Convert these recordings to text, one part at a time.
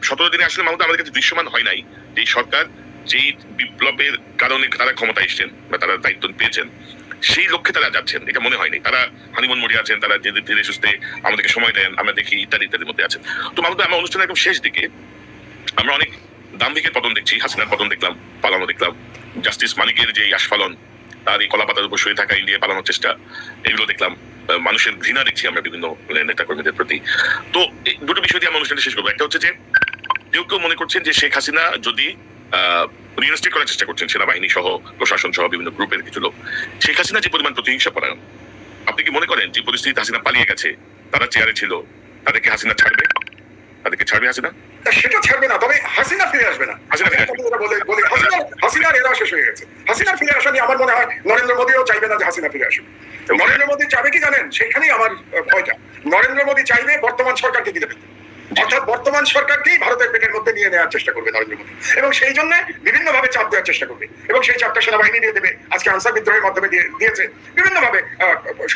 17 দিনে আসলে মাহমুদ আমাদের কাছে দৃশ্যমান হয় নাই যে সরকার যেই বিপ্লবের কারণে তারা ক্ষমতায় এসছেন বা তারা দায়িত্ব পেয়েছেন সেই লক্ষ্যে তারা যাচ্ছেন, এটা মনে হয়নি। তারা হানিমুন মোডে আছেন, তারা ধীরে সুস্থে আমাদেরকে সময় দেন, আমরা দেখি ইত্যাদি ইত্যাদির মধ্যে আছেন। তো মাহমুদ আমার অনুষ্ঠানের একদম শেষ দিকে আমরা অনেক দাম্ভিকের পতন দেখছি, হাসিনার পতন দেখলাম, পালানো দেখলাম, জাস্টিস মানিকের যে আস্ফালন, তার এই কলাপাতার উপর শুয়ে থাকা ইন্ডিয়া পালানোর চেষ্টা, এগুলো দেখলাম। মানুষের ঘৃণা দেখছি আমরা বিভিন্ন নেতা কর্মীদের প্রতি। তো দুটো বিষয় দিয়ে আমরা অনুষ্ঠানটা শেষ করবো। একটা হচ্ছে যে কেউ কেউ মনে করছেন যে শেখ হাসিনা যদি রিইনস্টেট করার চেষ্টা করছেন সেনাবাহিনী সহ প্রশাসন সহ বিভিন্ন গ্রুপের কিছু লোক, শেখ হাসিনা যে পরিমাণ প্রতিহিংসা পরায়ণ, আপনি কি মনে করেন যে পরিস্থিতি হাসিনা পালিয়ে গেছে, তারা চেয়ারে ছিল, তাদেরকে হাসিনা ছাড়বে? তাদেরকে ছাড়বে হাসিনা? সেটা ছাড়বে না, তবে হাসিনা ফিরে আসবে না। হাসিনার এরা শেষ হয়ে গেছে। হাসিনা ফিরে আসা নিয়ে আমার মনে হয় নরেন্দ্র মোদীও চাইবে না যে হাসিনা ফিরে আসুক। নরেন্দ্র মোদী চাইবে কি জানেন, সেখানেই আমার ভয়টা। নরেন্দ্র মোদী চাইবে বর্তমান সরকারকে দিতে পেতে, অর্থাৎ বর্তমান সরকারকেই ভারতের পেটের মধ্যে নিয়ে নেওয়ার চেষ্টা করবে নরেন্দ্র মোদী, এবং সেই জন্য বিভিন্ন ভাবে চাপ দেওয়ার চেষ্টা করবে, এবং সেই চাপটা সেনাবাহিনী দিয়ে দেবে। আজকে আনসার বিদ্রোহের মাধ্যমে দিয়েছে, বিভিন্ন ভাবে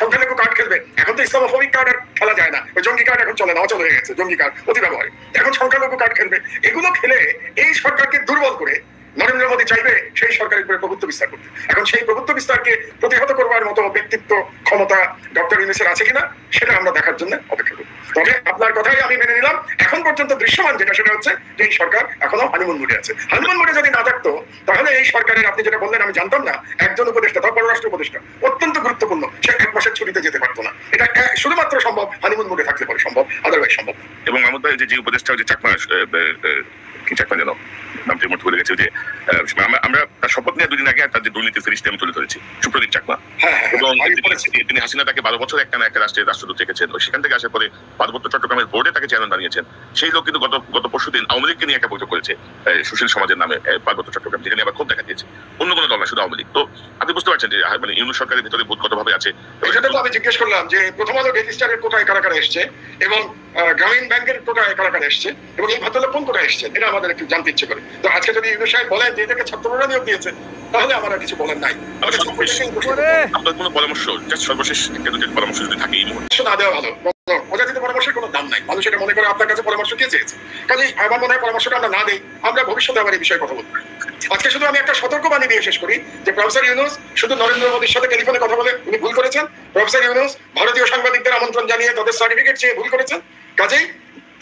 সংখ্যালঘু কার্ড খেলবে। এখন তো ইসলামোফোবিক কার্ড আর খেলা যায় না, ওই জঙ্গি কার্ড এখন চলে না, অচল হয়ে গেছে জঙ্গি কার্ড অতি ব্যবহারে। এখন সংখ্যালঘু কার্ড খেলবে। এগুলো খেলে এই সরকারকে দুর্বল করে নরেন্দ্র মোদী চাইবে সেই সরকারের উপরে প্রভুত্ব বিস্তার করতে। এখন সেই প্রভুত্ব বিস্তারকে প্রতিহত করবার মতো ব্যক্তিত্ব ক্ষমতা ডক্টর ইউনূসের আছে কিনা সেটা আমরা দেখার জন্য অপেক্ষা করি। তবে আপনার কথাই আমি মেনে নিলাম, এখন পর্যন্ত দৃশ্যমান যেটা সেটা হচ্ছে যে এই সরকার এখনো হানিমুন মুডে আছে। হানিমুন মুডে যদি না থাকতো তাহলে এই সরকারের, আপনি যেটা বললেন আমি জানতাম না, একজন উপদেষ্টা, তার পররাষ্ট্র উপদেষ্টা অত্যন্ত গুরুত্বপূর্ণ, সে 1 মাসের ছুটিতে যেতে পারতো না। এটা শুধুমাত্র সম্ভব হানিমুন মুডে থাকলে পরে সম্ভব, আদারওয়াইজ সম্ভব। এবং আমাদের যে উপদেষ্টা যে চাকমা, কি চাকমা যেন নামটি মোট করে গেছে, যে আমরা তার শপথ নিয়ে 2 দিন আগে তার যে দুর্নীতি ফেরিস্তে আমি তুলে ধরেছি, সুপ্রদীপ চাকমা। এবং তিনি হাসিনা তাকে 12 বছর একটা রাষ্ট্রের রাষ্ট্রদূত রেখেছেন, সেখান থেকে আসার পরে পার্বত্য চট্টগ্রামের বোর্ডে তাকে চেয়ারম্যান বানিয়েছেন। সেই লোক কিন্তু গত পরশুদিন আওয়ামী লীগকে নিয়ে একটা বৈঠক করেছে, সুশীল সমাজের নামে পার্বত্য চট্টগ্রাম, যেখানে আবার খুব দেখা দিয়েছে, অন্য কোনো দল না, শুধু আওয়ামী লীগ। তো আপনি বুঝতে পারছেন যে মানে ইউনূস সরকারের ভিতরে বোধগতভাবে আছে। সেটা তো আমি জিজ্ঞেস করলাম যে প্রথম আলো ডেইলি স্টারের কোটায় কারা কারা এসছে, এবং গ্রামীণ ব্যাংকের কোটায় কারা কারা এসছে, এবং এই ভদ্রলোক কোন কোটায় এসছে, এটা আমাদের একটু জানতে ইচ্ছে করে। তো আজকে যদি ইউনূস সাহেব বলেন যে এদেরকে ছাত্ররা নিয়োগ দিয়েছে, তাহলে আমার আর কিছু বলার নাই। আপনার কোনো পরামর্শ, সর্বশেষ পরামর্শ যদি থাকে এই মুহূর্তে না দেওয়া ভালো। অযাচিত পরামর্শের কোনো দাম নাই। মানুষ এটা মনে করে আপনার কাছে পরামর্শ কে চেয়েছে, কাজেই আমার মনে হয় পরামর্শটা আমরা না দেই, আমরা ভবিষ্যতে আবার এই বিষয়ে কথা বলবো। আজকে শুধু আমি একটা সতর্কবাণী দিয়ে শেষ করি যে প্রফেসর ইউনূস শুধু নরেন্দ্র মোদীর সাথে টেলিফোনে কথা বলে উনি ভুল করেছেন। প্রফেসর ইউনূস ভারতীয় সাংবাদিকদের আমন্ত্রণ জানিয়ে তাদের সার্টিফিকেট চেয়ে ভুল করেছেন। কাজেই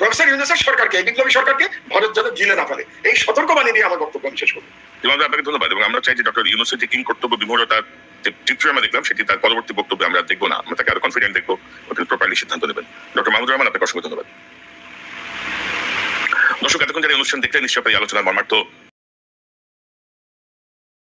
প্রফেসর ইউনূসের সরকারকে, এই বিপ্লবী সরকারকে ভারত যেন গিলে না ফেলে, এই সতর্কবাণী দিয়ে আমার বক্তব্য আমি শেষ করবো। আপনাকে ধন্যবাদ। এবং আমরা চাই যে ডক্টর ইউনূসের যে কিং কর্তব্য বিমূঢ়তার যে চিত্র আমরা দেখলাম, সেটি তার পরবর্তী বক্তব্যে আমরা দেখবো না, আমরা তাকে আরো কনফিডেন্ট দেখবো, প্রপারলি সিদ্ধান্ত নেবেন। ডক্টর মাহমুদুর রহমান, আপনাকে অসংখ্য ধন্যবাদ। দর্শক, এতক্ষণ যারা অনুষ্ঠান দেখলেন নিশ্চয়ই আলোচনার মর্মার্থ